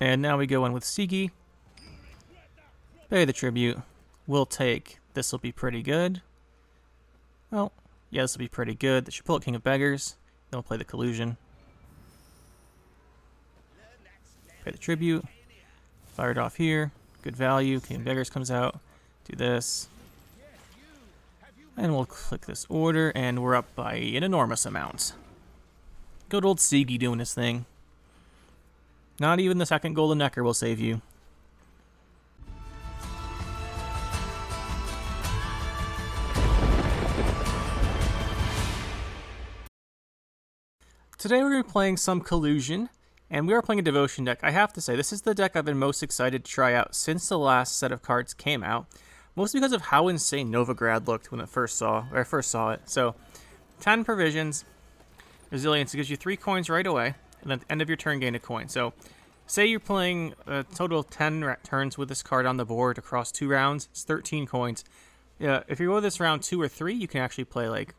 And now we go in with Sigi. Pay the tribute. We'll take... This will be pretty good. Well, yeah, this will be pretty good. They should pull out King of Beggars. Then we'll play the Collsion. Pay the tribute. Fire it off here. Good value. King of Beggars comes out. Do this. And we'll click this order, and we're up by an enormous amount. Good old Sigi doing his thing. Not even the second Golden Necker will save you. Today we're going to be playing some Collsion, and we are playing a Devotion deck. I have to say, this is the deck I've been most excited to try out since the last set of cards came out. Mostly because of how insane Novigrad looked when I first saw it. So, 10 provisions, resilience, it gives you 3 coins right away, and then at the end of your turn gain a coin. So, say you're playing a total of 10 turns with this card on the board across 2 rounds, it's 13 coins. Yeah, if you go this round 2 or 3, you can actually play like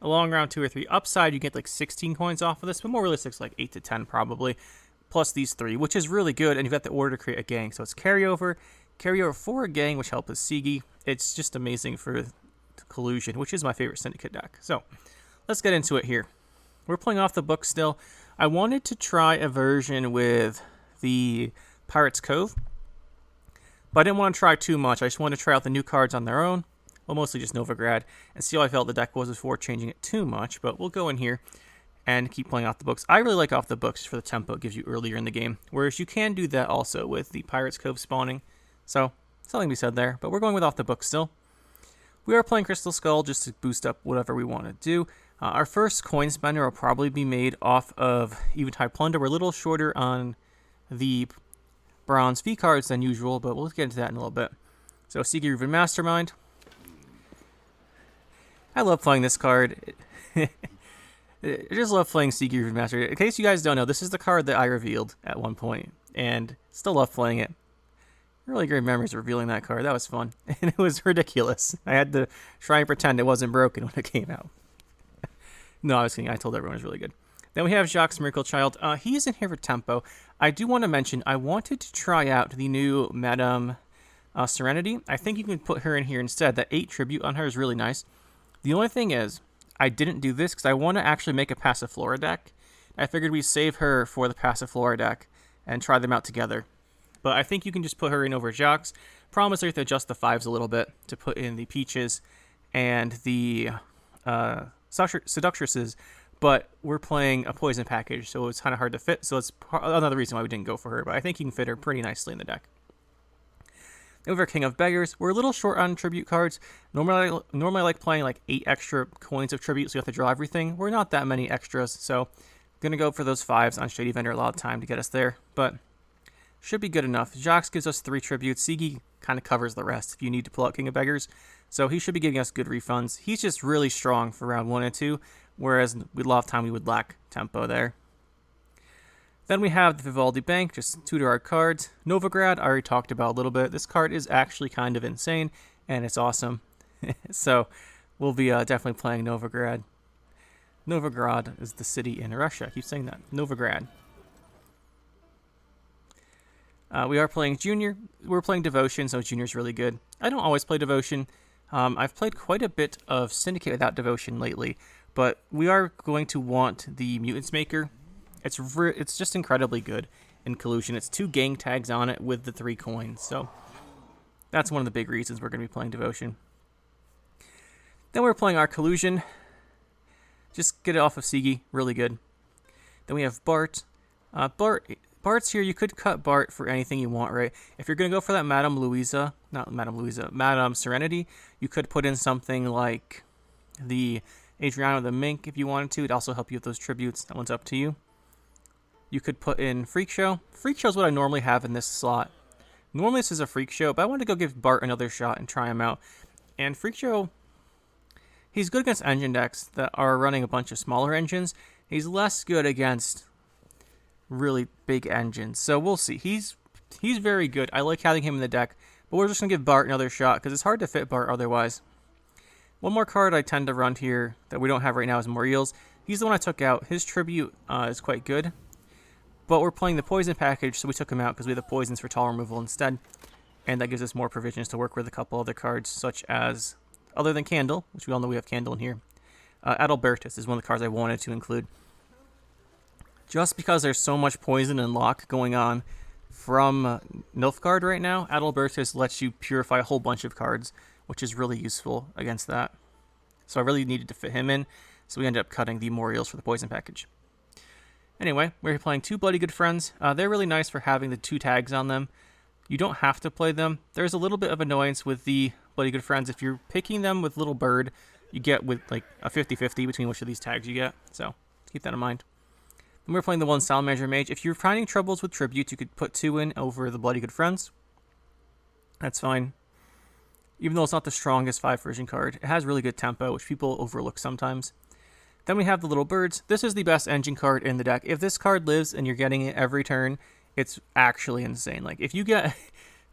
a long round 2 or 3. Upside, you get like 16 coins off of this, but more realistic, it's like 8 to 10 probably, plus these 3, which is really good, and you've got the order to create a gang. So it's carryover for a gang, which helps with Sigi. It's just amazing for Collsion, which is my favorite Syndicate deck. So let's get into it here. We're playing off the book still. I wanted to try a version with the Pirates Cove, but I didn't want to try too much. I just wanted to try out the new cards on their own. Well, mostly just Novigrad, and see how I felt the deck was before changing it too much, but we'll go in here and keep playing off the books. I really like off the books for the tempo it gives you earlier in the game, whereas you can do that also with the Pirates Cove spawning, so something to be said there, but we're going with off the books still. We are playing Crystal Skull just to boost up whatever we want to do. Our first coin spender will probably be made off of Eventide Plunder. We're a little shorter on the bronze V cards than usual, but we'll get into that in a little bit. So Sigi Reuven Mastermind. I love playing this card. I just love playing Sigi Reuven Master. In case you guys don't know, this is the card that I revealed at one point, and still love playing it. Really great memories of revealing that card. That was fun, and it was ridiculous. I had to try and pretend it wasn't broken when it came out. No, I was kidding. I told everyone it was really good. Then we have Jacques Miracle Child. He is in here for tempo. I do want to mention, I wanted to try out the new Madame Serenity. I think you can put her in here instead. That 8 tribute on her is really nice. The only thing is, I didn't do this because I want to actually make a Passiflora deck. I figured we'd save her for the Passiflora deck and try them out together. But I think you can just put her in over Jacques. Problem is, you have to adjust the 5s a little bit to put in the Peaches and the Seductresses. But we're playing a poison package, so it's kind of hard to fit. So it's another reason why we didn't go for her. But I think you can fit her pretty nicely in the deck. Over King of Beggars, we're a little short on tribute cards. Normally I like playing like 8 extra coins of tribute, so you have to draw everything. We're not that many extras, so gonna go for those 5s on Shady Vendor. A lot of time to get us there, but should be good enough. Jacques gives us 3 tributes. Sigi kind of covers the rest if you need to pull out King of Beggars, so he should be giving us good refunds. He's just really strong for round 1 and 2, whereas with a lot of time we would lack tempo there. Then we have the Vivaldi Bank, just 2 to our cards. Novigrad, I already talked about a little bit. This card is actually kind of insane, and it's awesome. So we'll be definitely playing Novigrad. Novigrad is the city in Russia. I keep saying that. Novigrad. We are playing Junior. We're playing Devotion, so Junior's really good. I don't always play Devotion. I've played quite a bit of Syndicate without Devotion lately, but we are going to want the Mutants Maker. It's just incredibly good in Collsion. It's 2 gang tags on it with the 3 coins, so that's one of the big reasons we're going to be playing Devotion. Then we're playing our Collsion. Just get it off of Sigi, really good. Then we have Bart. Bart's here. You could cut Bart for anything you want, right? If you're going to go for that Madame Serenity, you could put in something like the Adriano the Mink if you wanted to. It'd also help you with those tributes. That one's up to you. You could put in Freak Show. Freak Show is what I normally have in this slot. Normally this is a Freak Show, but I wanted to go give Bart another shot and try him out. And Freak Show, he's good against engine decks that are running a bunch of smaller engines. He's less good against really big engines. So we'll see. He's very good. I like having him in the deck, but we're just going to give Bart another shot because it's hard to fit Bart otherwise. One more card I tend to run here that we don't have right now is Moriel's. He's the one I took out. His tribute is quite good. But we're playing the poison package, so we took him out because we had the poisons for tall removal instead. And that gives us more provisions to work with a couple other cards, such as, other than Candle, which we all know we have Candle in here, Adalbertus is one of the cards I wanted to include. Just because there's so much poison and lock going on from Nilfgaard right now, Adalbertus lets you purify a whole bunch of cards, which is really useful against that. So I really needed to fit him in, so we ended up cutting the Moriels for the poison package. Anyway, we're playing two Bloody Good Friends. They're really nice for having the 2 tags on them. You don't have to play them. There's a little bit of annoyance with the Bloody Good Friends. If you're picking them with Little Bird, you get with like a 50-50 between which of these tags you get. So keep that in mind. Then we're playing the 1 Salamander Mage. If you're finding troubles with tributes, you could put 2 in over the Bloody Good Friends. That's fine. Even though it's not the strongest 5 version card, it has really good tempo, which people overlook sometimes. Then we have the Little Birds. This is the best engine card in the deck. If this card lives and you're getting it every turn, it's actually insane. Like, if you get...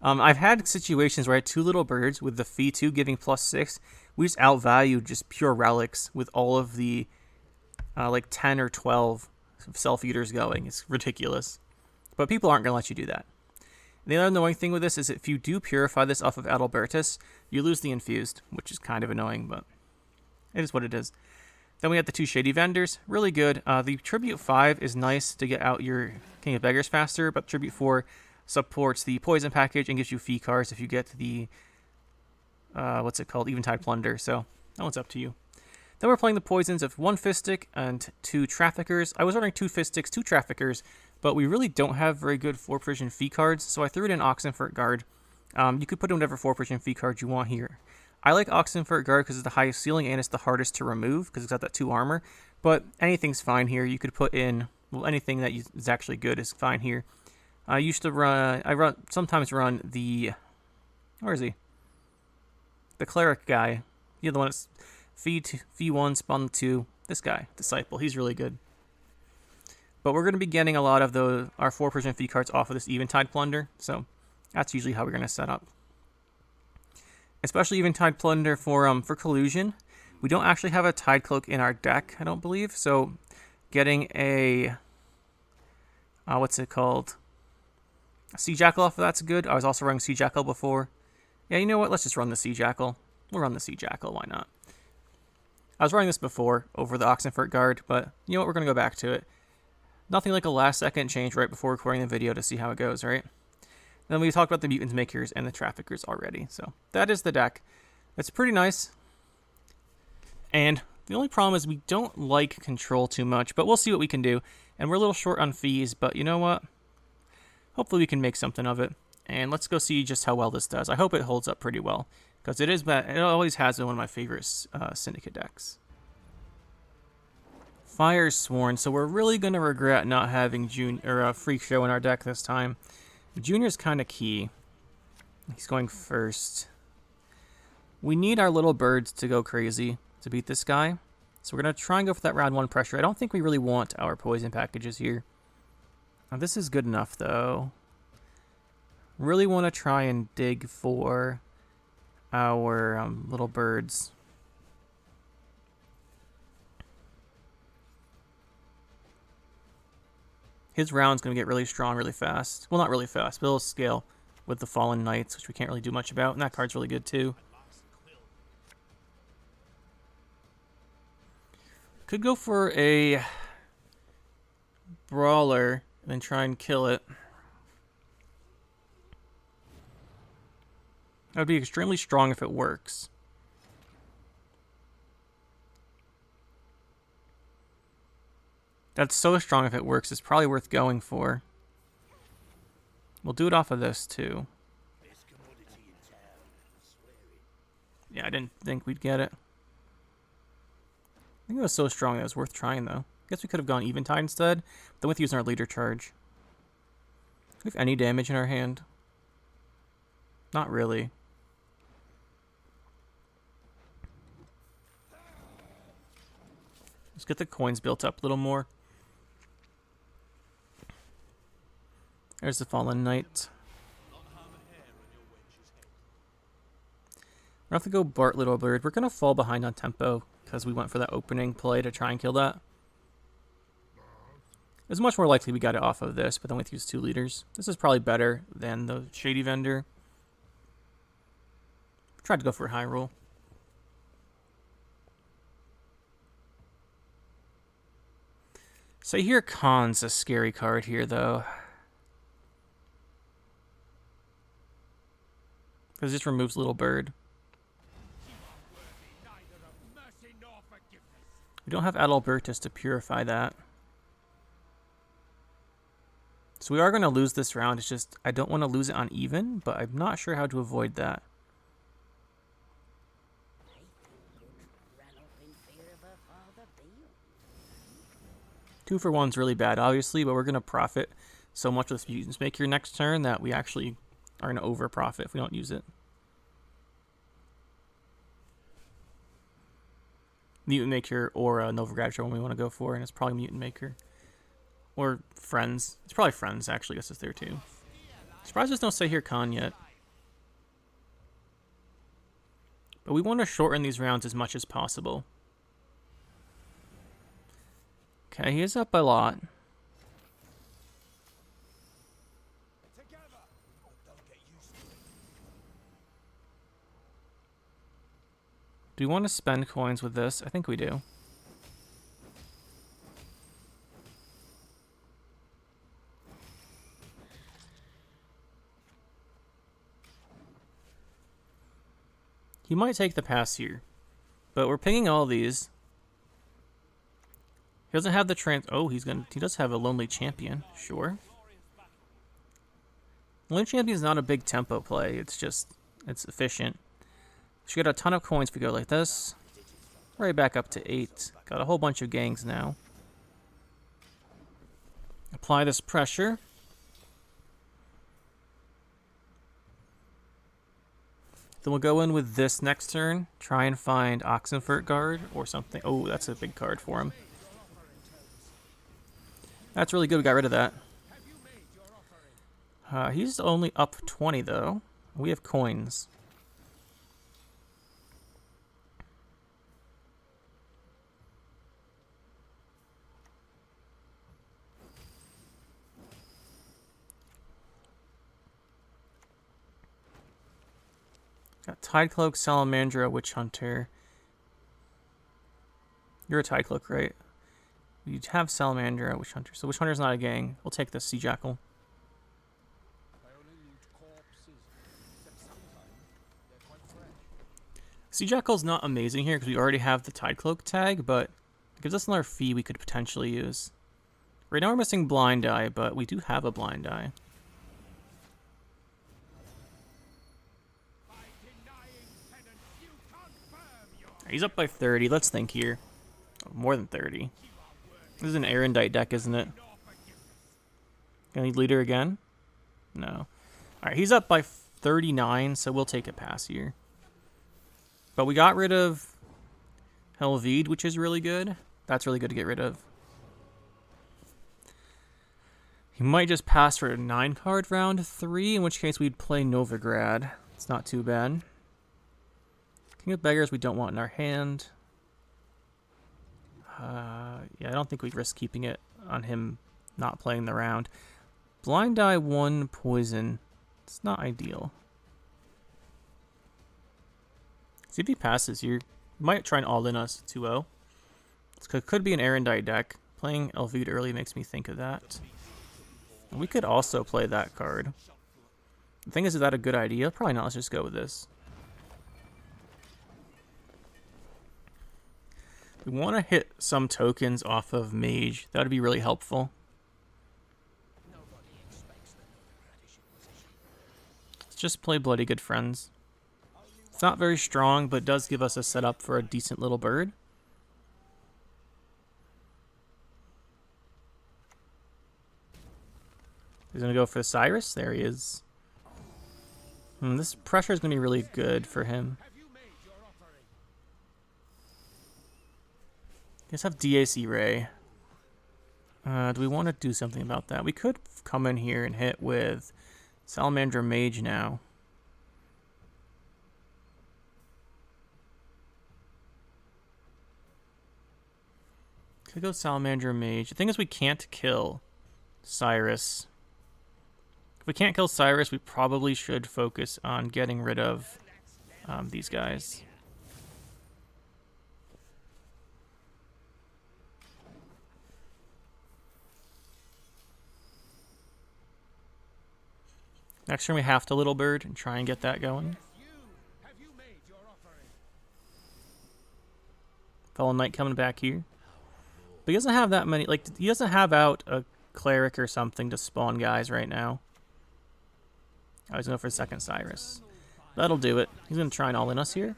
I've had situations where I had 2 Little Birds with the Fee 2 giving +6. We just outvalued just pure relics with all of the, like, 10 or 12 self-eaters going. It's ridiculous. But people aren't going to let you do that. And the other annoying thing with this is if you do purify this off of Adalbertus, you lose the Infused, which is kind of annoying, but it is what it is. Then we have the 2 Shady Vendors, really good. The Tribute 5 is nice to get out your King of Beggars faster, but Tribute 4 supports the Poison package and gives you fee cards if you get the, what's it called, Eventide Plunder, so that one's up to you. Then we're playing the poisons of 1 Fistic and 2 Traffickers. I was running 2 Fistics, 2 Traffickers, but we really don't have very good 4 precision fee cards, so I threw it in Oxenfurt Guard. You could put in whatever 4 precision fee card you want here. I like Oxenfurt Guard because it's the highest ceiling and it's the hardest to remove because it's got that 2 armor. But anything's fine here. You could put in, well, anything that is actually good is fine here. I used to run, sometimes run the, where is he? The Cleric guy. Yeah, the one that's fee 1, spawn 2. This guy, Disciple. He's really good. But we're going to be getting a lot of our 4% fee cards off of this Eventide Plunder. So that's usually how we're going to set up. Especially Eventide Plunder for Collsion. We don't actually have a Tide Cloak in our deck, I don't believe. So getting a, what's it called? A Sea Jackal off of that's good. I was also running Sea Jackal before. Yeah, you know what? Let's just run the Sea Jackal. We'll run the Sea Jackal, why not? I was running this before over the Oxenfurt Guard, but you know what? We're going to go back to it. Nothing like a last second change right before recording the video to see how it goes, right? Then we talked about the Mutants Makers and the Traffickers already. So that is the deck. It's pretty nice. And the only problem is we don't like control too much, but we'll see what we can do. And we're a little short on fees, but you know what? Hopefully we can make something of it. And let's go see just how well this does. I hope it holds up pretty well, because it always has been one of my favorite Syndicate decks. Firesworn. So we're really going to regret not having Freak Show in our deck this time. Junior's kind of key. He's going first. We need our Little Birds to go crazy to beat this guy. So we're going to try and go for that round 1 pressure. I don't think we really want our poison packages here. Now, this is good enough, though. Really want to try and dig for our Little Birds. His round's going to get really strong really fast. Well, not really fast, but it'll scale with the Fallen Knights, which we can't really do much about. And that card's really good, too. Could go for a Brawler and then try and kill it. That would be extremely strong if it works. That's so strong if it works, it's probably worth going for. We'll do it off of this, too. Yeah, I didn't think we'd get it. I think it was so strong that it was worth trying, though. Guess we could have gone Eventide instead, but then with using our leader charge. Do we have any damage in our hand? Not really. Let's get the coins built up a little more. There's the Fallen Knight. We're going to have to go Bart Little Bird. We're going to fall behind on tempo because we went for that opening play to try and kill that. It's much more likely we got it off of this, but then we have to use 2 liters. This is probably better than the Shady Vendor. Tried to go for a high roll. So here Khan's a scary card here, though. Because it just removes Little Bird. We don't have Adalbertus to purify that. So we are going to lose this round. It's just, I don't want to lose it on even, but I'm not sure how to avoid that. Two for one's really bad, obviously, but we're going to profit so much with Mutants Maker next turn that we actually are going to over-profit if we don't use it. Mutant Maker or Novigrad one we want to go for, and it's probably Mutant Maker. Or Friends. It's probably Friends, actually. I guess it's there, too. Surprised there's no Say Here Khan yet. But we want to shorten these rounds as much as possible. Okay, he is up a lot. Do we want to spend coins with this? I think we do. He might take the pass here, but we're pinging all these. He doesn't have the he does have a Lonely Champion, sure. Lonely Champion is not a big tempo play, it's efficient. Should get a ton of coins if we go like this. Right back up to 8. Got a whole bunch of gangs now. Apply this pressure. Then we'll go in with this next turn. Try and find Oxenfurt Guard or something. Oh, that's a big card for him. That's really good. We got rid of that. He's only up 20, though. We have coins. Got Tidecloak, Salamandra, Witch Hunter. You're a Tidecloak, right? You have Salamandra, Witch Hunter. So Witch Hunter's not a gang. We'll take the Sea Jackal. Sea Jackal's not amazing here because we already have the Tidecloak tag, but it gives us another fee we could potentially use. Right now we're missing Blind Eye, but we do have a Blind Eye. He's up by 30. Let's think here. Oh, more than 30. This is an Erendite deck, isn't it? Gonna need leader again? No. Alright, he's up by 39, so we'll take a pass here. But we got rid of Helvide, which is really good. That's really good to get rid of. He might just pass for a 9-card round 3, in which case we'd play Novigrad. It's not too bad. King of Beggars we don't want in our hand. Yeah, I don't think we'd risk keeping it on him not playing the round. Blind Eye 1 poison. It's not ideal. See if he passes here. He might try and all-in us 2-0. It could be an Erendite deck. Playing Helvide early makes me think of that. We could also play that card. The thing is that a good idea? Probably not. Let's just go with this. We want to hit some tokens off of Mage. That would be really helpful. Let's just play Bloody Good Friends. It's not very strong, but does give us a setup for a decent little bird. He's going to go for the Cyrus. There he is. This pressure is going to be really good for him. Let's have DAC Ray. Do we want to do something about that? We could come in here and hit with Salamander Mage now. Could go Salamander Mage. The thing is we can't kill Cyrus. If we can't kill Cyrus, we probably should focus on getting rid of these guys. Next turn we have to Little Bird and try and get that going. Fallen Knight coming back here. But he doesn't have that many, like, he doesn't have out a Cleric or something to spawn guys right now. I was going for second Cyrus. That'll do it. He's going to try and all-in us here.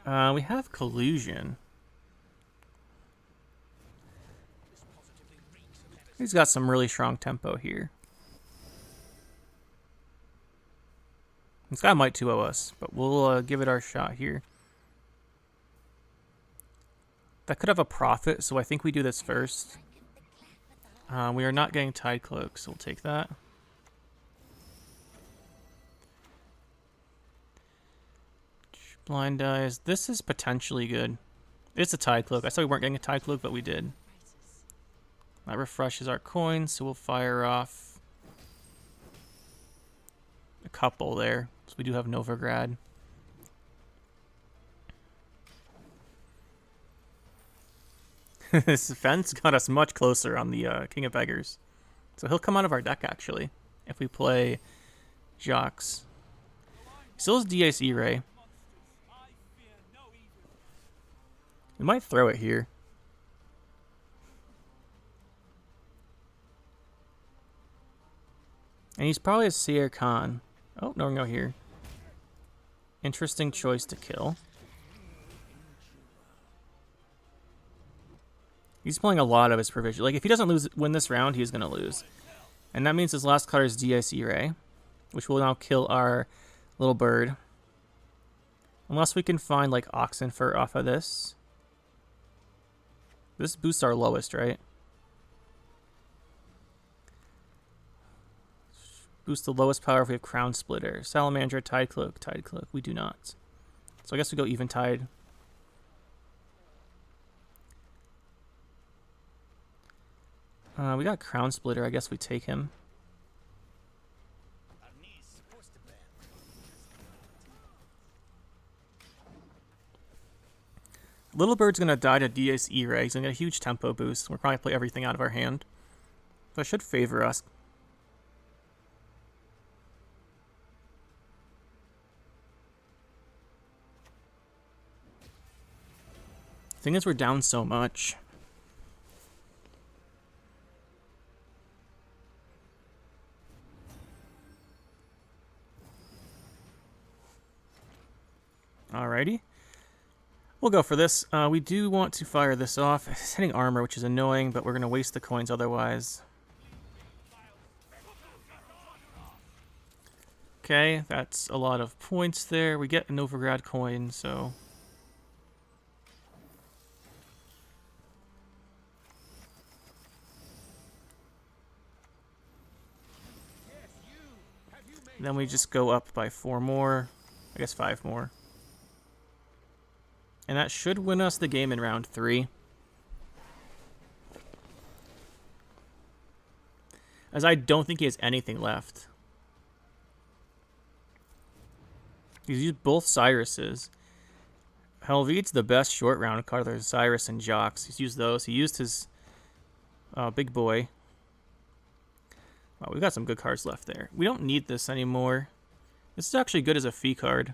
We have Collusion. He's got some really strong tempo here. This guy might 2-0 us, but we'll give it our shot here. That could have a profit, so I think we do this first. We are not getting Tide Cloak, so we'll take that. Blind Eyes. This is potentially good. It's a Tide Cloak. I said we weren't getting a Tide Cloak, but we did. That refreshes our coins, so we'll fire off a couple there. So we do have Novigrad. This fence got us much closer on the King of Beggars. So he'll come out of our deck, actually, if we play Jocks. Still has DIC Ray. We might throw it here. And he's probably a Seer Khan. Oh, no here. Interesting choice to kill. He's playing a lot of his provision. Like, if he doesn't win this round, he's going to lose. And that means his last card is DIC Ray, which will now kill our Little Bird. Unless we can find, like, Oxenfurt off of this. This boosts our lowest, right? Boost the lowest power if we have Crown Splitter. Salamander, Tide Cloak, Tide Cloak. We do not. So I guess we go Eventide. We got Crown Splitter. I guess we take him. Little Bird's going to die to DIC Ray. He's going to get a huge tempo boost. We're probably going to play everything out of our hand. So it should favor us. Thing is, we're down so much. Alrighty. We'll go for this. We do want to fire this off. It's hitting armor, which is annoying, but we're going to waste the coins otherwise. Okay, that's a lot of points there. We get a Novigrad coin, so... Then we just go up by 4 more. I guess 5 more. And that should win us the game in round 3. As I don't think he has anything left. He's used both Cyruses. Helvite's the best short round card. There's Cyrus and Jocks. He's used those. He used his big boy. Wow, we've got some good cards left there. We don't need this anymore. This is actually good as a fee card.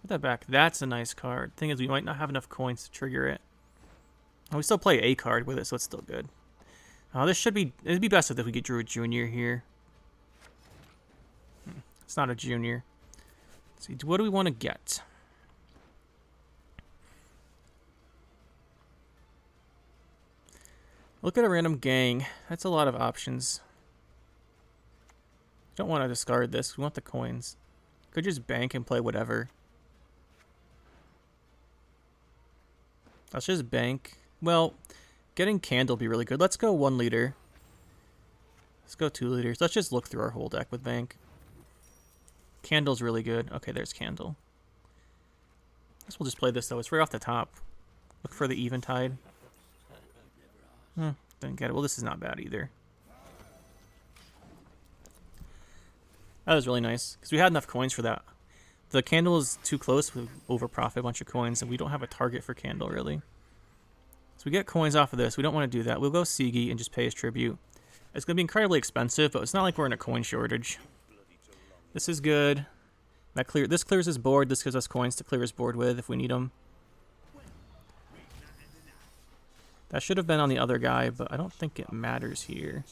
Put that back. That's a nice card. Thing is, we might not have enough coins to trigger it. Oh, we still play a card with it, so it's still good. This should be... It'd be best if we get Druid Junior here. It's not a Junior. Let's see, what do we want to get? Look at a random gang. That's a lot of options. Don't want to discard this. We want the coins. Could just bank and play whatever. Let's just bank. Well, getting Candle would be really good. Let's go 1 liter. Let's go 2 liters. Let's just look through our whole deck with bank. Candle's really good. Okay, there's Candle. I guess we'll just play this, though. It's right off the top. Look for the Eventide. Didn't get it. Well, this is not bad either. That was really nice, because we had enough coins for that. The candle is too close, we overprofit a bunch of coins, and we don't have a target for candle, really. So we get coins off of this. We don't want to do that. We'll go Sigi and just pay his tribute. It's going to be incredibly expensive, but it's not like we're in a coin shortage. This is good. This clears his board. This gives us coins to clear his board with if we need them. That should have been on the other guy, but I don't think it matters here.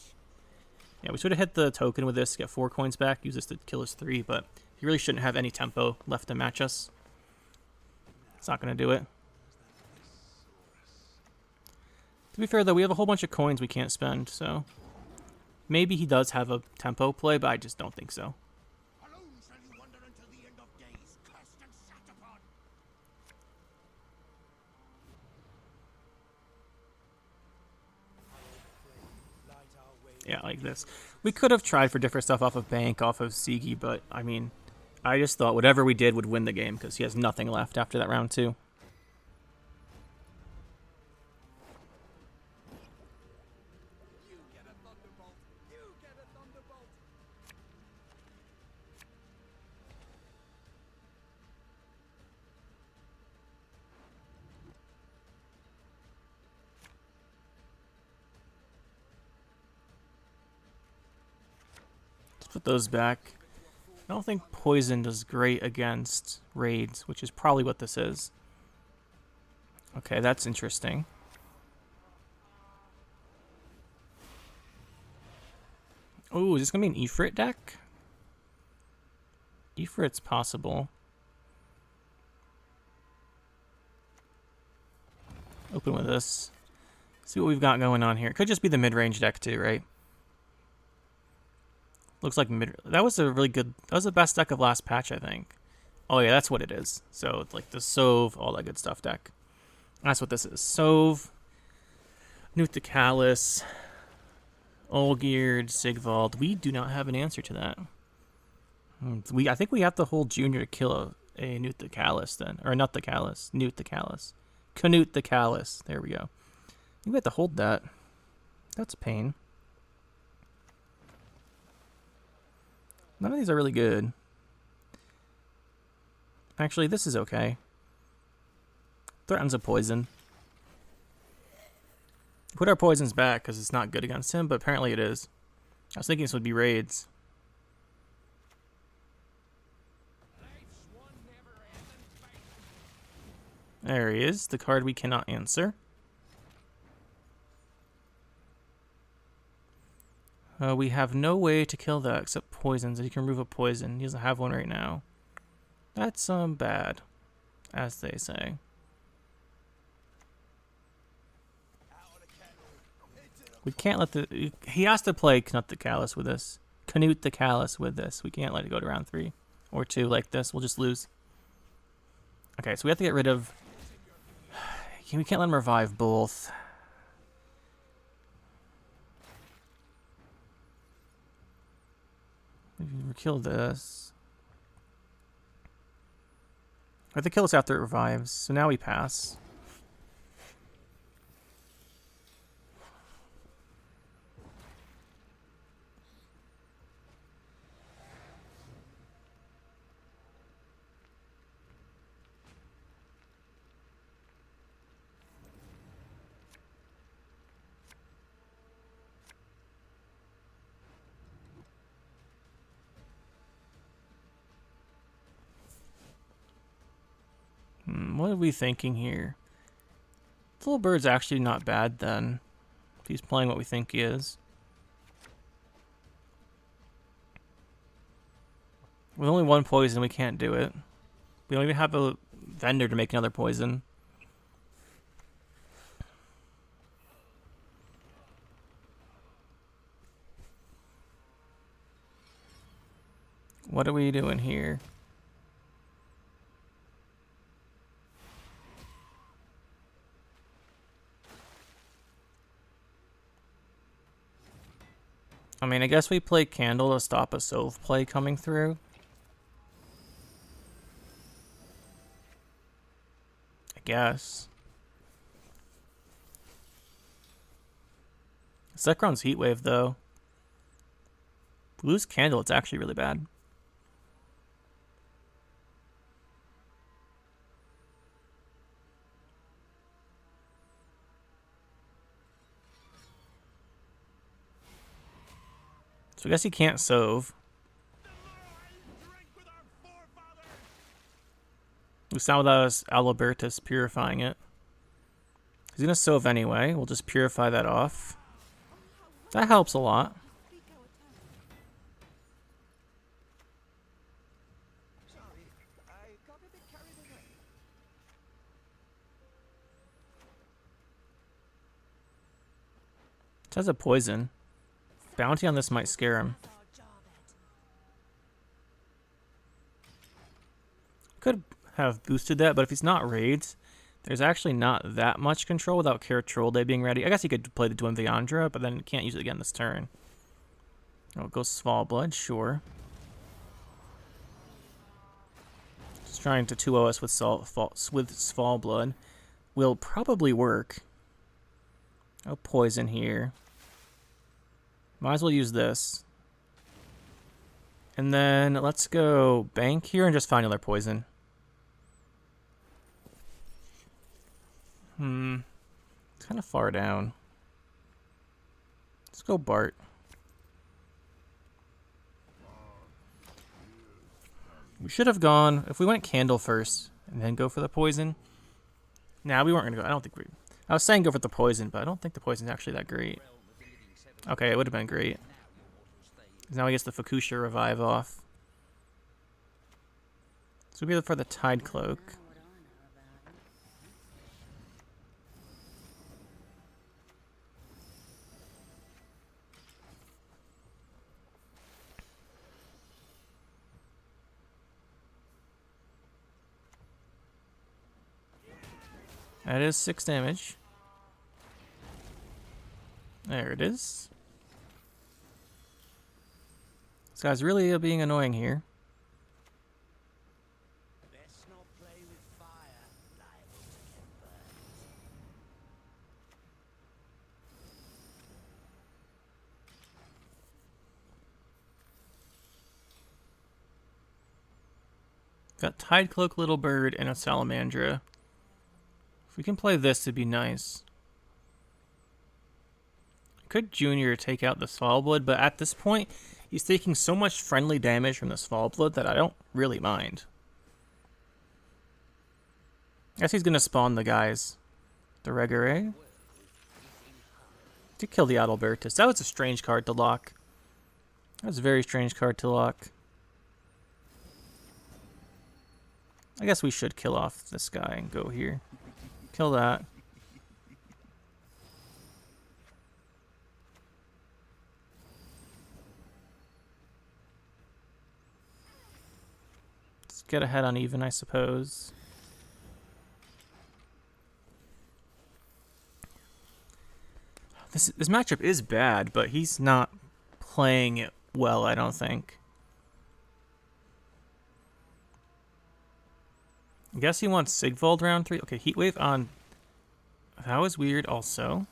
Yeah, we should have hit the token with this, get 4 coins back, use this to kill his 3, but he really shouldn't have any tempo left to match us. It's not going to do it. To be fair, though, we have a whole bunch of coins we can't spend, so maybe he does have a tempo play, but I just don't think so. Yeah, like this. We could have tried for different stuff off of Bank, off of Sigi, but, I mean, I just thought whatever we did would win the game, because he has nothing left after that round 2. Put those back. I don't think poison does great against raids, which is probably what this is. Okay, that's interesting. Oh, is this going to be an Ifrit deck? Ifrit's possible. Open with this. See what we've got going on here. It could just be the mid-range deck too, right? Looks like that was a really good. That was the best deck of last patch, I think. Oh yeah, that's what it is. So it's like the Sov, all that good stuff deck. That's what this is. Sov, Newt the Callous, Olgierd, Sigvald. We do not have an answer to that. I think we have to hold Junior to kill a Newt the Callous then, or not the Callous, Newt the Callous, Canute the Callous. There we go. I think we have to hold that. That's a pain. None of these are really good. Actually, this is okay. Threatens a poison. Put our poisons back because it's not good against him, but apparently it is. I was thinking this would be raids. There he is, the card we cannot answer. We have no way to kill that except poisons. He can remove a poison. He doesn't have one right now. That's bad, as they say. We can't let the... He has to play Canute the Callous with this. Canute the Callous with this. We can't let it go to round 3 or 2 like this. We'll just lose. Okay, so we have to get rid of... We can't let him revive both. We kill this. I have to kill this after it revives, so now we pass. What are we thinking here? Little Bird's actually not bad then. If he's playing what we think he is. With only one poison, we can't do it. We don't even have a vendor to make another poison. What are we doing here? I mean, I guess we play Candle to stop a Sov play coming through. I guess. Zekron's Heat Wave, though. If we lose Candle, it's actually really bad. So I guess he can't Sove. We saw without us Alibertus purifying it. He's gonna Sove anyway. We'll just purify that off. That helps a lot. It has a poison. Bounty on this might scare him. Could have boosted that, but if he's not raids, there's actually not that much control without Troll Day being ready. I guess he could play the Dwindviandra, but then can't use it again this turn. Oh, go Svalblod, sure. Just trying to 2-0 us with Svalblod will probably work. Oh, poison here. Might as well use this. And then let's go bank here and just find another poison. It's kind of far down. Let's go Bart. We should have gone, if we went Candle first and then go for the poison. Nah, we weren't going to go. I don't think I was saying go for the poison, but I don't think the poison's actually that great. Okay, it would have been great. Now he gets the Fukusha revive off. So we'll be for the Tide Cloak. That is 6 damage. There it is. This guy's really being annoying here. Got Tide Cloak, Little Bird, and a Salamandra. If we can play this, it'd be nice. Could Junior take out the Svalblod, but at this point, he's taking so much friendly damage from the Svalblod that I don't really mind. I guess he's going to spawn the guys. The Regare. To kill the Adalbertus. That was a strange card to lock. That was a very strange card to lock. I guess we should kill off this guy and go here. Kill that. Let's get ahead on even, I suppose. This matchup is bad, but he's not playing it well, I don't think. I guess he wants Sigvald round 3. Okay, Heatwave on... That was weird also.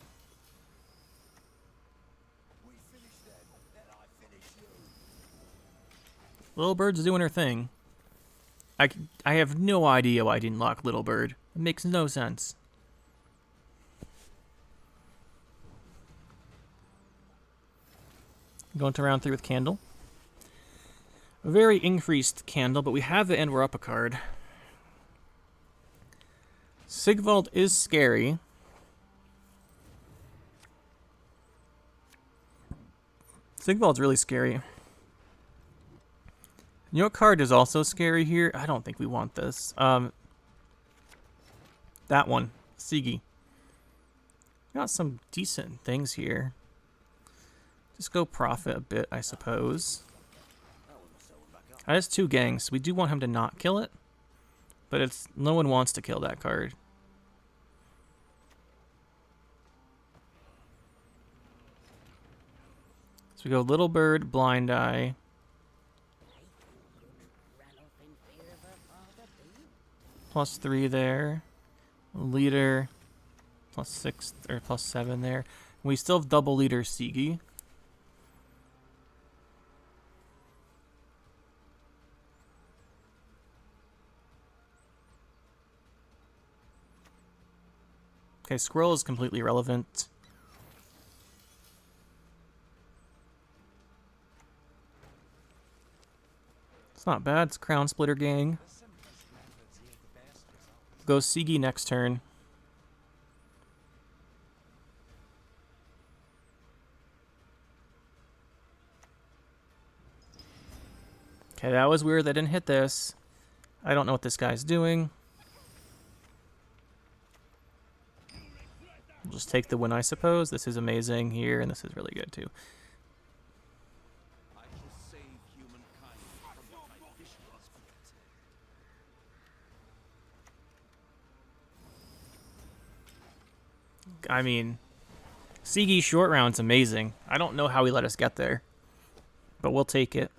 Little Bird's doing her thing. I have no idea why I didn't lock Little Bird. It makes no sense. Going to round 3 with Candle. A very increased Candle, but we have it and we're up a card. Sigvald is scary. Sigvald's really scary. You know what card is also scary here? I don't think we want this. That one. Sigi. Got some decent things here. Just go profit a bit, I suppose. That has 2 gangs. We do want him to not kill it. But it's no one wants to kill that card. So we go Little Bird, Blind Eye. +3 there. Leader. +6 or +7 there. We still have double leader Sigi. Okay, Squirrel is completely irrelevant. It's not bad. It's Crown Splitter Gang. Go Sigi next turn. Okay, that was weird. They didn't hit this. I don't know what this guy's doing. We'll just take the win, I suppose. This is amazing here, and this is really good, too. I mean, Sigi's short round's amazing. I don't know how he let us get there, but we'll take it.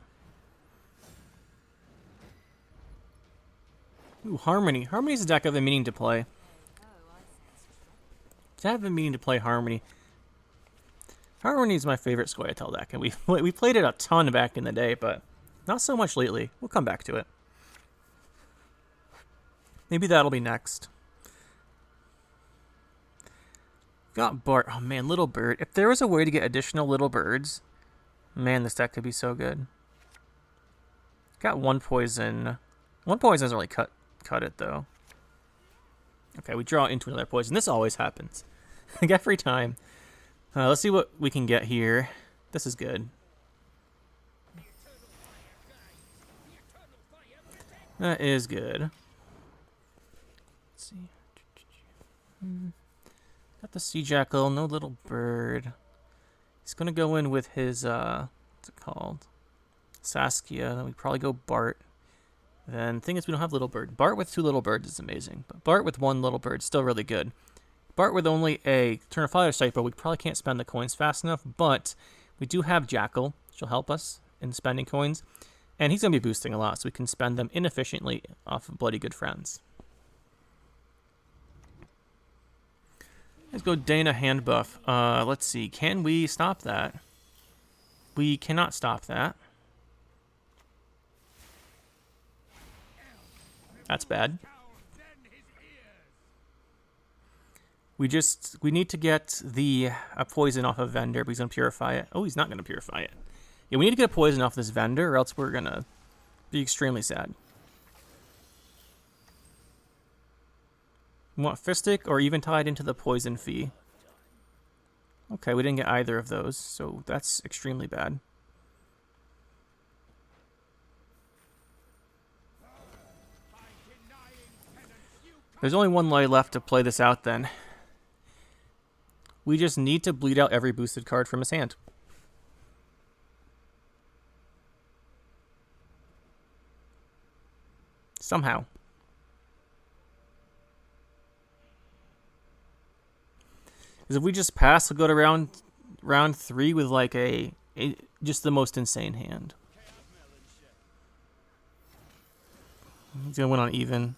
Ooh, Harmony. Harmony's a deck I've been meaning to play. I've been meaning to play Harmony. Harmony's my favorite Scoia'tael deck, and we played it a ton back in the day, but not so much lately. We'll come back to it. Maybe that'll be next. Got Bart. Oh man, Little Bird. If there was a way to get additional Little Birds, man, this deck could be so good. Got one poison. One poison doesn't really cut it though. Okay, we draw into another poison. This always happens. Like every time. Let's see what we can get here. This is good. That is good. Let's see. Got the Sea Jackal, no Little Bird. He's gonna go in with his what's it called? Saskia. Then we probably go Bart. Then thing is we don't have Little Bird. Bart with 2 Little Birds is amazing, but Bart with 1 Little Bird is still really good. Bart with only a turn of Fire Cypher, we probably can't spend the coins fast enough, but we do have Jackal, which will help us in spending coins, and he's gonna be boosting a lot, so we can spend them inefficiently off of Bloody Good Friends. Let's go Dana hand buff. Let's see. Can we stop that? We cannot stop that. That's bad. We need to get a poison off of Vendor, but he's going to purify it. Oh, he's not going to purify it. Yeah, we need to get a poison off this Vendor, or else we're going to be extremely sad. We want Fistic or even tied into the poison fee. Okay, we didn't get either of those, so that's extremely bad. There's only one way left to play this out then. We just need to bleed out every boosted card from his hand. Somehow. Because if we just pass, we'll go to round 3 with like just the most insane hand. He's gonna win on even.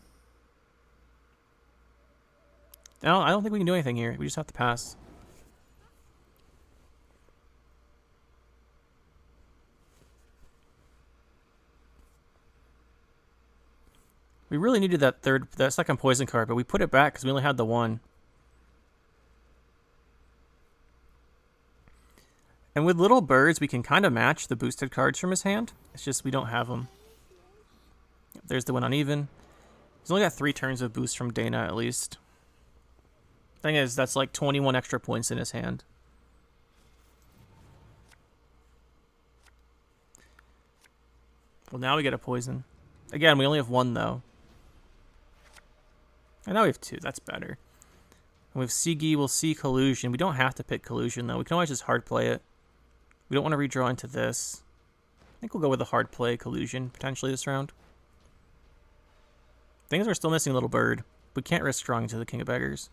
I don't think we can do anything here. We just have to pass. We really needed that second poison card, but we put it back because we only had the one. And with Little Birds, we can kind of match the boosted cards from his hand. It's just we don't have them. There's the win on even. He's only got 3 turns of boost from Dana at least. Thing is, that's like 21 extra points in his hand. Well, now we get a poison. Again, we only have 1 though. And now we have 2. That's better. And with Sigi, we'll see Collusion. We don't have to pick Collusion though. We can always just hard play it. We don't want to redraw into this. I think we'll go with a hard play Collusion potentially this round. Things are still missing Little Bird. We can't risk drawing to the King of Beggars.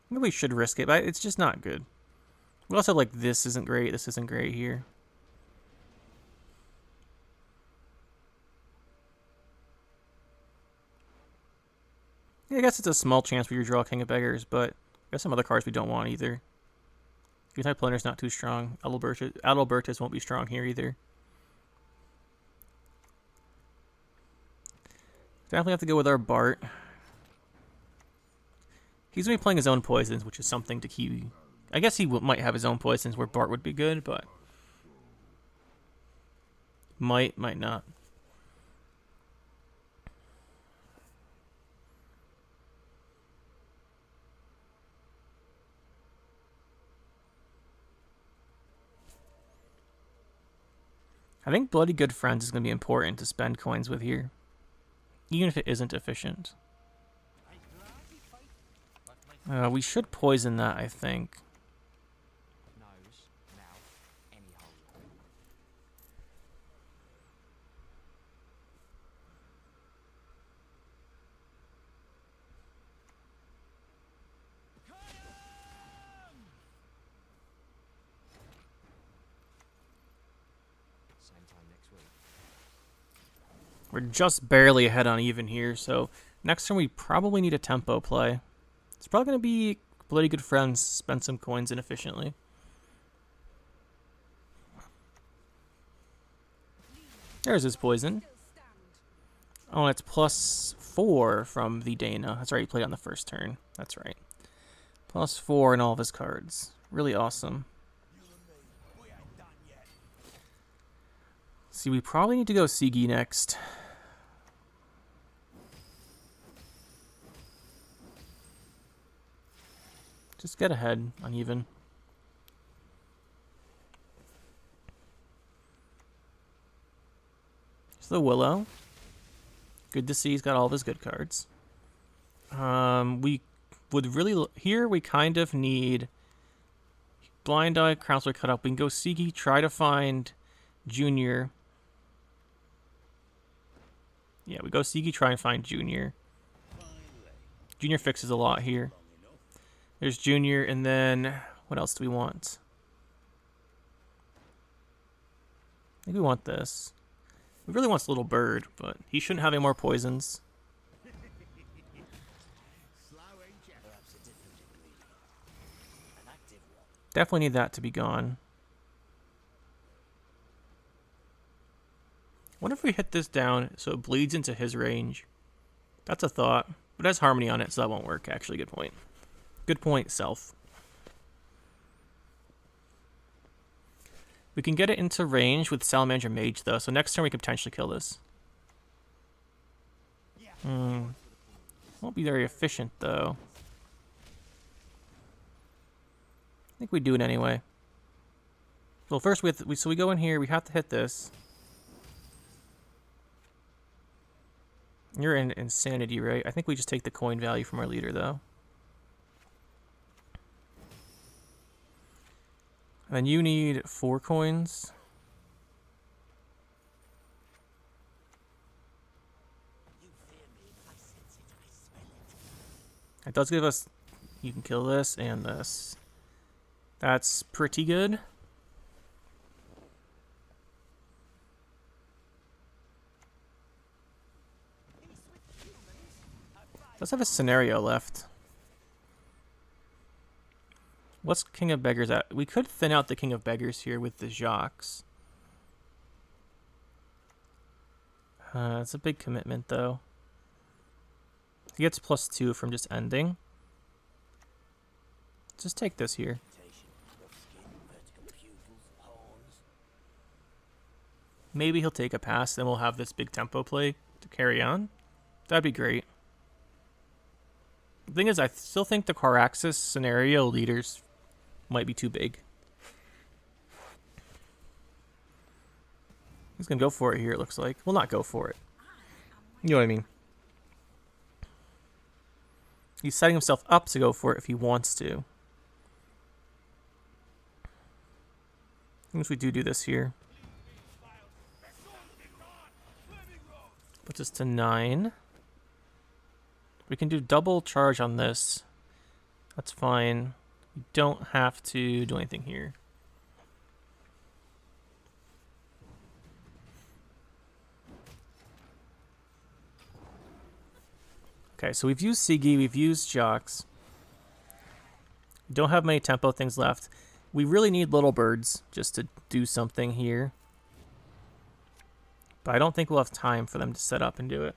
Maybe we should risk it, but it's just not good. We also like this isn't great. This isn't great here. Yeah, I guess it's a small chance we draw King of Beggars, but I guess some other cards we don't want either. Green-type Plunder's not too strong. Adalbertus won't be strong here either. Definitely have to go with our Bart. He's going to be playing his own poisons, which is something to keep. I guess he might have his own poisons where Bart would be good, but might not. I think Bloody Good Friends is going to be important to spend coins with here, even if it isn't efficient. We should poison that, I think. We're just barely ahead on even here, so next turn we probably need a tempo play. It's probably going to be Bloody Good Friends, spend some coins inefficiently. There's his poison. Oh, it's +4 from the Dana. That's right, he played on the first turn. That's right. +4 in all of his cards. Really awesome. See, we probably need to go Sigi next. Just get ahead on even. It's the Willow. Good to see he's got all of his good cards. We would really... Here we kind of need Blind Eye, Crown's cut up. We can go Sigi, try to find Junior. Yeah, we go Sigi, try and find Junior. Junior fixes a lot here. There's Junior, and then what else do we want? I think we want this. We really want Little Bird, but he shouldn't have any more poisons. Definitely need that to be gone. Wonder if we hit this down so it bleeds into his range. That's a thought. But it has Harmony on it, so that won't work, actually. Good point. Good point, Self. We can get it into range with Salamander Mage, though, so next turn we can potentially kill this. Won't be very efficient, though. I think we do it anyway. Well, first we go in here, we have to hit this. You're in Insanity, right? I think we just take the coin value from our leader, though. And then you need 4 coins. It does give us... You can kill this and this. That's pretty good. Let's have a scenario left. What's King of Beggars at? We could thin out the King of Beggars here with the Jacques. It's a big commitment, though. He gets +2 from just ending. Just take this here. Maybe he'll take a pass, then we'll have this big tempo play to carry on. That'd be great. The thing is, I still think the Quarixis scenario leaders might be too big. He's going to go for it here, it looks like. Well, not go for it. You know what I mean. He's setting himself up to go for it if he wants to. Once we do this here. Puts us to 9. We can do double charge on this. That's fine. We don't have to do anything here. Okay, so we've used Sigi, we've used Jocks. Don't have many tempo things left. We really need little birds just to do something here. But I don't think we'll have time for them to set up and do it.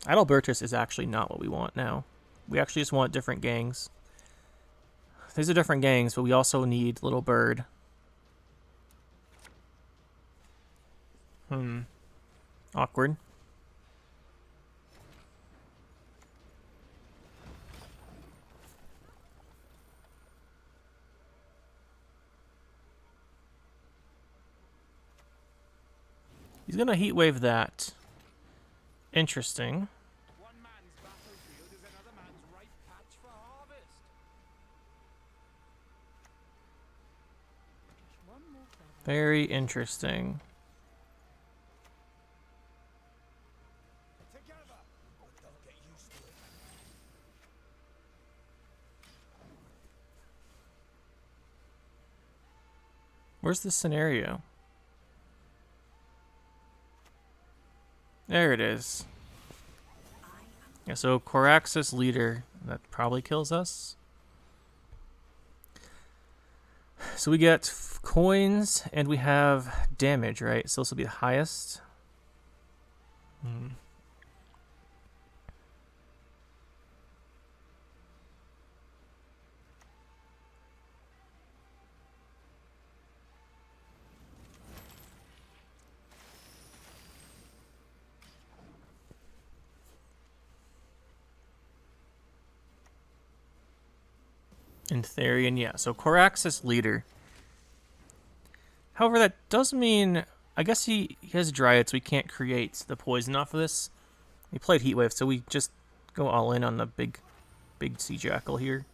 Adalbertus is actually not what we want now. We actually just want different gangs. These are different gangs, but we also need little bird. Awkward. He's gonna heat wave that. Interesting. One man's battlefield is another man's ripe patch for harvest. Very interesting. Together. Oh, they'll get used to it. Where's the scenario? There it is. Yeah, so Quarixis leader, that probably kills us. So we get coins and we have damage, right? So this will be the highest. In theory, and yeah, so Quarixis leader. However, that does mean, I guess he has Dryad, so we can't create the poison off of this. He played Heatwave, so we just go all in on the big Sea Jackal here.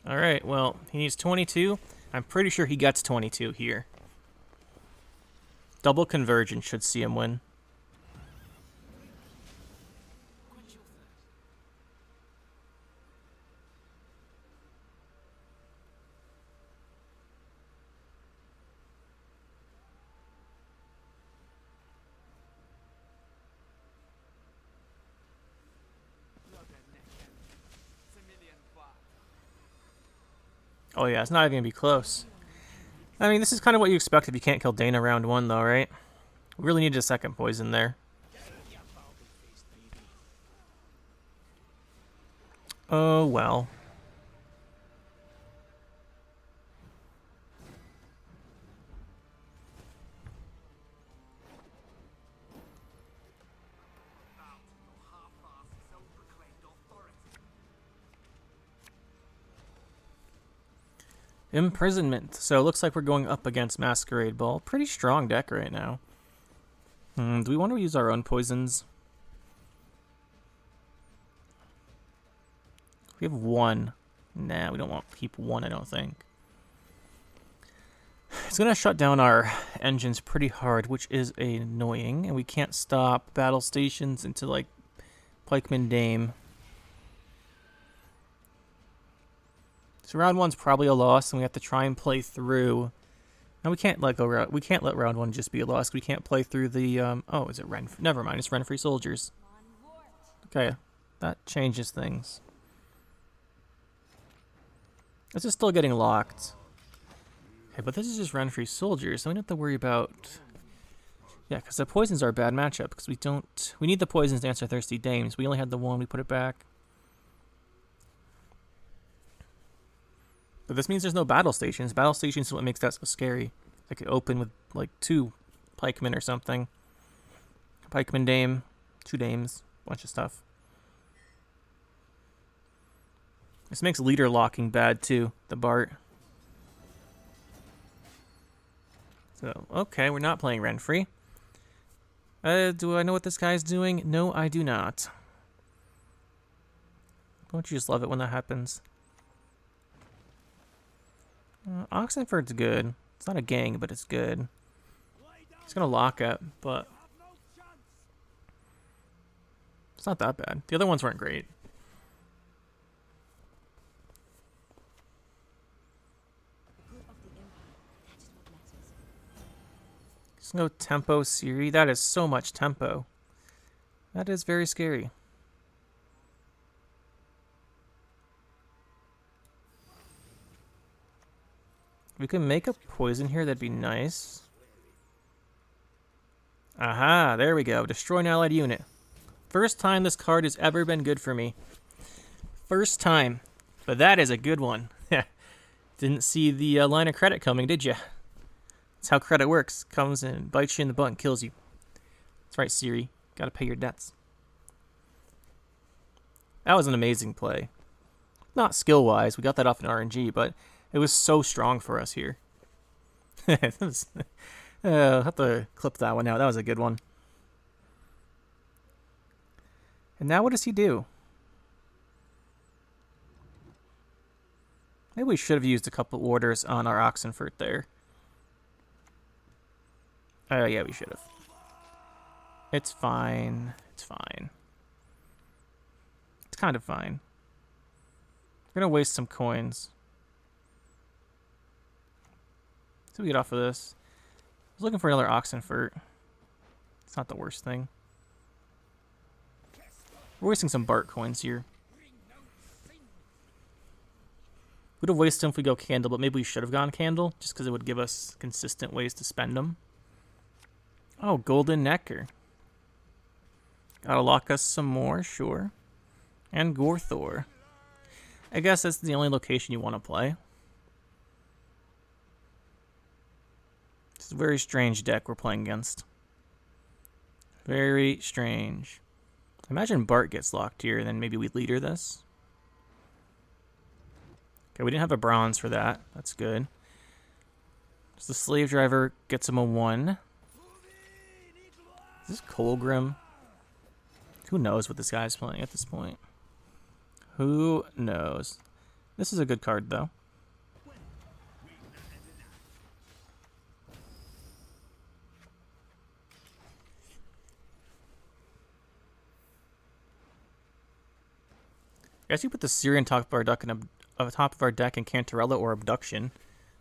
Alright, well, he needs 22. I'm pretty sure he gets 22 here. Double convergence should see him win. Oh yeah, it's not even going to be close. I mean, this is kind of what you expect if you can't kill Dana round 1, though, right? We really need a second poison there. Oh, well. Imprisonment. So it looks like we're going up against Masquerade Ball. Pretty strong deck right now. Do we want to use our own poisons? We have 1. Nah, we don't want to keep 1, I don't think. It's going to shut down our engines pretty hard, which is annoying. And we can't stop battle stations into, like, Pikeman Dame. So round 1's probably a loss, and we have to try and play through. No, we can't let go. We can't let round 1 just be a loss. We can't play through the. Oh, is it Ren? Never mind. It's Ren-free soldiers. Okay, that changes things. This is still getting locked. Okay, but this is just Ren-free soldiers, so we don't have to worry about. Yeah, because the poisons are a bad matchup because we don't. We need the poisons to answer Thirsty Dames. We only had the 1. We put it back. But this means there's no battle stations. Battle stations is what makes that so scary. I could open with, like, 2 pikemen or something. Pikeman Dame, 2 dames, bunch of stuff. This makes leader locking bad, too, the Bart. So, okay, we're not playing Renfree. Do I know what this guy's doing? No, I do not. Don't you just love it when that happens? Oxenford's good. It's not a gang, but it's good. He's gonna lock up, but It's not that bad. The other ones weren't great. There's no tempo Siri. That is so much tempo. That is very scary. If we can make a poison here, that'd be nice. Aha, there we go. Destroy an allied unit. First time this card has ever been good for me. First time. But that is a good one. Didn't see the line of credit coming, did you? That's how credit works. Comes and bites you in the butt and kills you. That's right, Siri. Gotta pay your debts. That was an amazing play. Not skill-wise. We got that off an RNG, but it was so strong for us here. I'll have to clip that one out. That was a good one. And now what does he do? Maybe we should have used a couple orders on our Oxenfurt there. Oh, yeah, we should have. It's fine. It's fine. It's kind of fine. We're going to waste some coins. So we get off of this. I was looking for another Oxenfurt. It's not the worst thing. We're wasting some Bart coins here. Would have wasted them if we go Candle, but maybe we should have gone Candle, just because it would give us consistent ways to spend them. Oh, Golden Necker. Gotta lock us some more, sure. And Gorthor. I guess that's the only location you want to play. It's a very strange deck we're playing against. Very strange. Imagine Bart gets locked here, and then maybe we leader this. Okay, we didn't have a bronze for that. That's good. So the Slave Driver gets him a 1. Is this Colgrim? Who knows what this guy's playing at this point? Who knows? This is a good card, though. I guess you put the Syrian top of our deck in top of our deck in Cantarella or Abduction.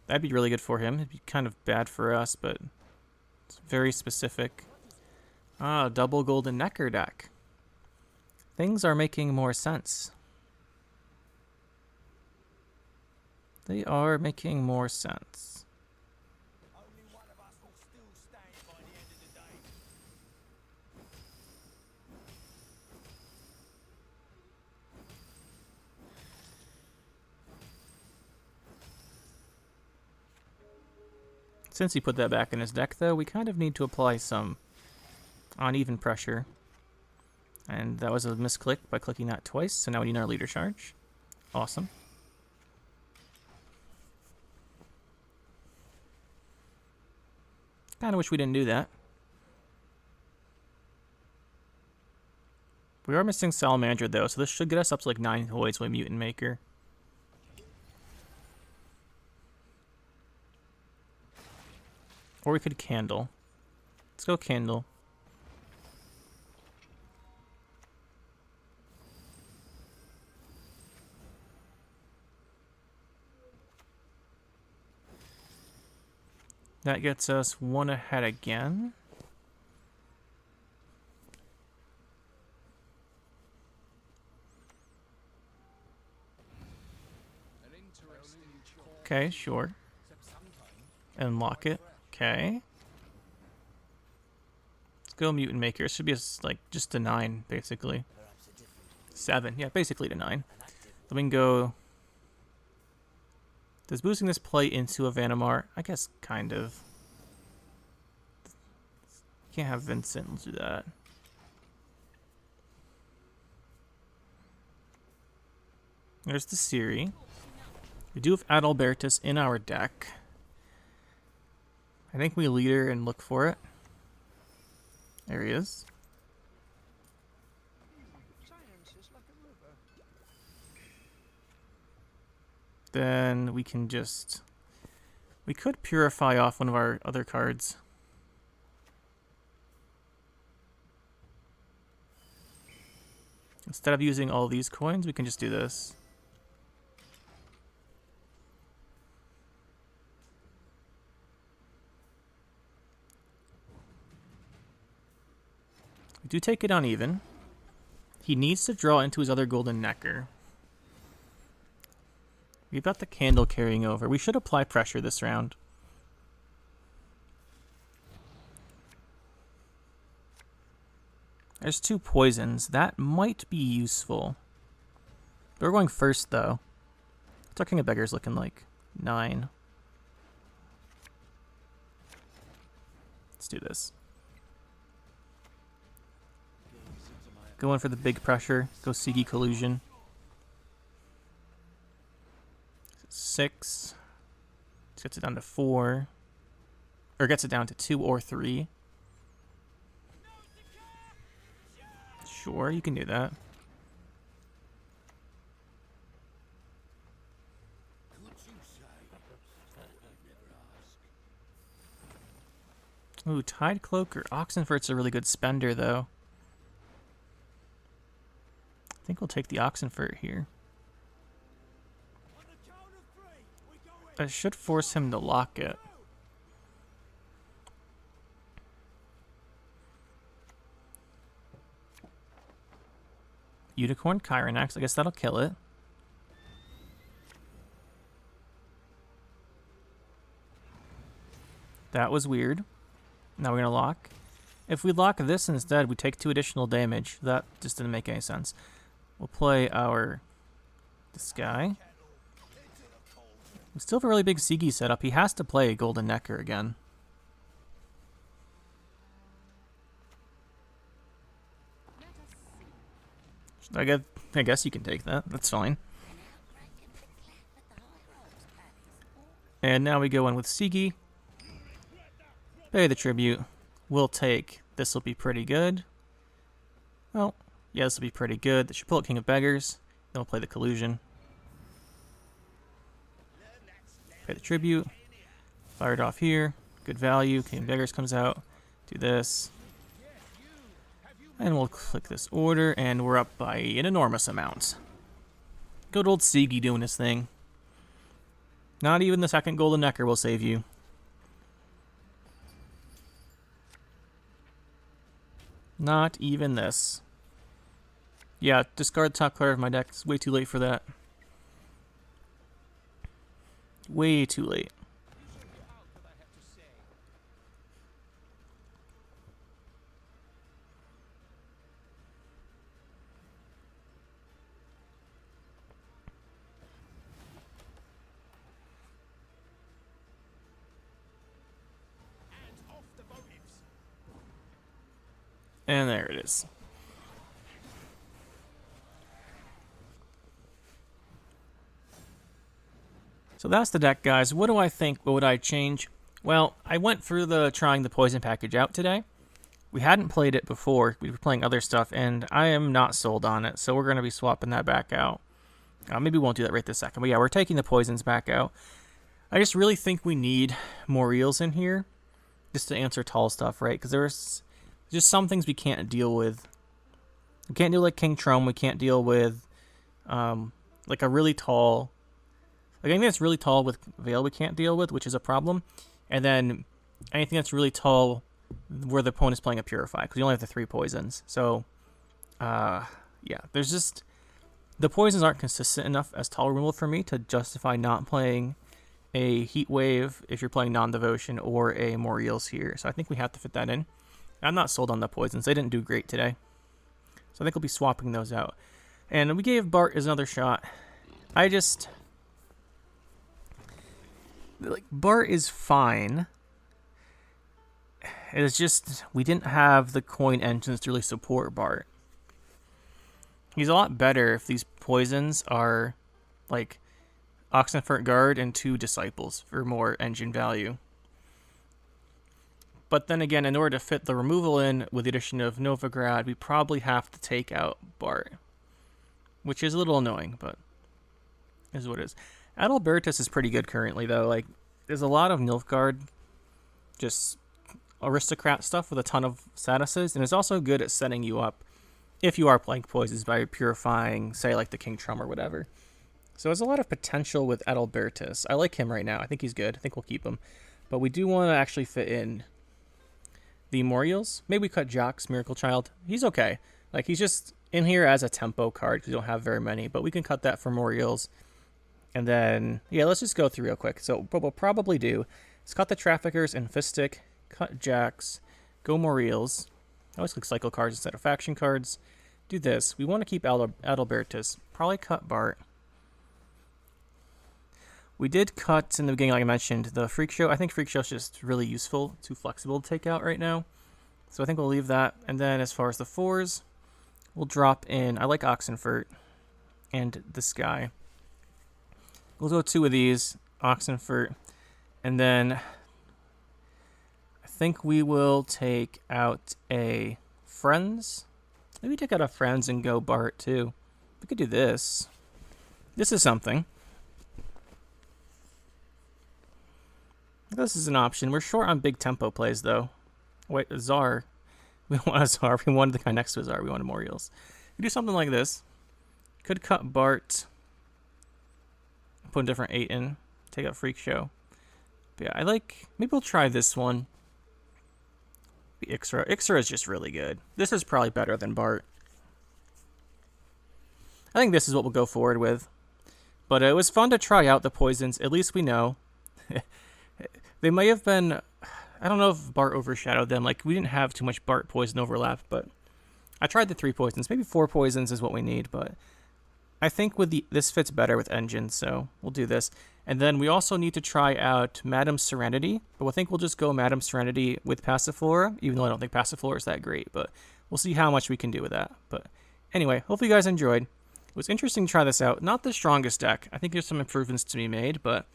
That'd be really good for him. It'd be kind of bad for us, but it's very specific. Ah, double Golden Necker deck. Things are making more sense. They are making more sense. Only one of us will still stand by the end of the day. Since he put that back in his deck, though, we kind of need to apply some uneven pressure. And that was a misclick by clicking that twice, so now we need our leader charge. Awesome. Kind of wish we didn't do that. We are missing Salamander, though, so this should get us up to like 9 Hoids with Mutant Maker. Or we could Candle. Let's go Candle. That gets us 1 ahead again. Okay, sure. And lock it. Okay. Let's go Mutant Maker. It should be like just a 9, basically. 7. Yeah, basically to 9. Then we can go. Does boosting this play into a Vanamar? I guess kind of. Can't have Vincent. Let's do that. There's the Siri. We do have Adalbertus in our deck. I think we leader and look for it. There he is. Then we can just... We could purify off one of our other cards. Instead of using all these coins, we can just do this. We do take it uneven. He needs to draw into his other golden necker. We've got the candle carrying over. We should apply pressure this round. There's 2 poisons. That might be useful. We're going first, though. What's our King of Beggars looking like? 9. Let's do this. Going for the big pressure. Go Sigi Collusion. 6. Gets it down to 4. Or gets it down to 2 or 3. Sure, you can do that. Ooh, Tide Cloak or Oxenfurt's a really good spender, though. I think we'll take the Oxenfurt here. That should force him to lock it. Unicorn Chironax, I guess that'll kill it. That was weird. Now we're gonna lock. If we lock this instead, we take 2 additional damage. That just didn't make any sense. We'll play this guy. We still have a really big Sigi setup. He has to play a Golden Necker again. I guess you can take that. That's fine. And now we go in with Sigi. Pay the tribute. We'll take... This will be pretty good. Well, yeah, this will be pretty good. They should pull out King of Beggars. Then we'll play the Collusion. Pay the tribute. Fire it off here. Good value. King of Beggars comes out. Do this. And we'll click this order, and we're up by an enormous amount. Good old Sigi doing his thing. Not even the second Golden Necker will save you. Not even this. Yeah, discard the top card of my deck. It's way too late for that. Way too late. And there it is. So that's the deck, guys. What do I think? What would I change? Well, I went through trying the poison package out today. We hadn't played it before. We were playing other stuff, and I am not sold on it. So we're going to be swapping that back out. Maybe we won't do that right this second. But yeah, we're taking the poisons back out. I just really think we need more eels in here just to answer tall stuff, right? Because there's just some things we can't deal with. We can't deal with King Trom. We can't deal with like a really tall... Like anything that's really tall with Veil we can't deal with, which is a problem. And then anything that's really tall where the opponent's playing a Purify, because you only have the 3 poisons. So, yeah, there's just... The poisons aren't consistent enough as tall removal for me to justify not playing a Heat Wave if you're playing Non-Devotion or a more eels here. So I think we have to fit that in. I'm not sold on the poisons. They didn't do great today. So I think we'll be swapping those out. And we gave Bart another shot. I just... Like, Bart is fine. It's just, we didn't have the coin engines to really support Bart. He's a lot better if these poisons are, like, Oxenfurt Guard and 2 Disciples for more engine value. But then again, in order to fit the removal in with the addition of Novigrad, we probably have to take out Bart. Which is a little annoying, but is what it is. Adalbertus is pretty good currently, though. Like, there's a lot of Nilfgaard, just aristocrat stuff with a ton of statuses, and it's also good at setting you up if you are playing poisons by purifying, say, like the King Trum or whatever. So there's a lot of potential with Adalbertus. I like him right now. I think he's good. I think we'll keep him. But we do want to actually fit in the Moriels. Maybe we cut Jock's Miracle Child. He's okay. Like, he's just in here as a tempo card because we don't have very many. But we can cut that for Moriels. And then, yeah, let's just go through real quick. So what we'll probably do is cut the Traffickers and Fistic, cut Jacks, go Moriels. I always click cycle cards instead of faction cards. Do this. We want to keep Adalbertus. Probably cut Bart. We did cut in the beginning, like I mentioned, the Freak Show. I think Freak Show is just really useful, too flexible to take out right now. So I think we'll leave that. And then as far as the 4s, we'll drop in, I like Oxenfurt and this guy. We'll go 2 of these, Oxenfurt, and then I think we will take out a Friends. Maybe take out a Friends and go Bart too. We could do this. This is something. This is an option. We're short on big tempo plays though. Wait, a Czar. We don't want a Czar. We wanted the guy next to a Czar. We wanted Moriels. We do something like this. Could cut Bart. Put a different 8 in. Take out Freak Show. But yeah, I like... Maybe we'll try this one. Ixra. Ixra is just really good. This is probably better than Bart. I think this is what we'll go forward with. But it was fun to try out the poisons. At least we know. They may have been... I don't know if Bart overshadowed them. Like, we didn't have too much Bart poison overlap, but I tried the 3 poisons. Maybe 4 poisons is what we need, but I think with this fits better with Engine, so we'll do this. And then we also need to try out Madame Serenity, but I think we'll just go Madame Serenity with Passiflora, even though I don't think Passiflora is that great, but we'll see how much we can do with that. But anyway, hopefully you guys enjoyed. It was interesting to try this out. Not the strongest deck. I think there's some improvements to be made, but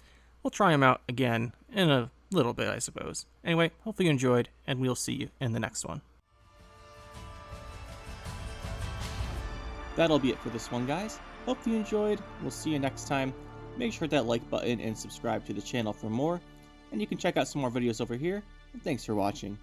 we'll try them out again in a little bit, I suppose. Anyway, hopefully you enjoyed, and we'll see you in the next one. That'll be it for this one, guys. Hope you enjoyed. We'll see you next time. Make sure to hit that like button and subscribe to the channel for more. And you can check out some more videos over here. And thanks for watching.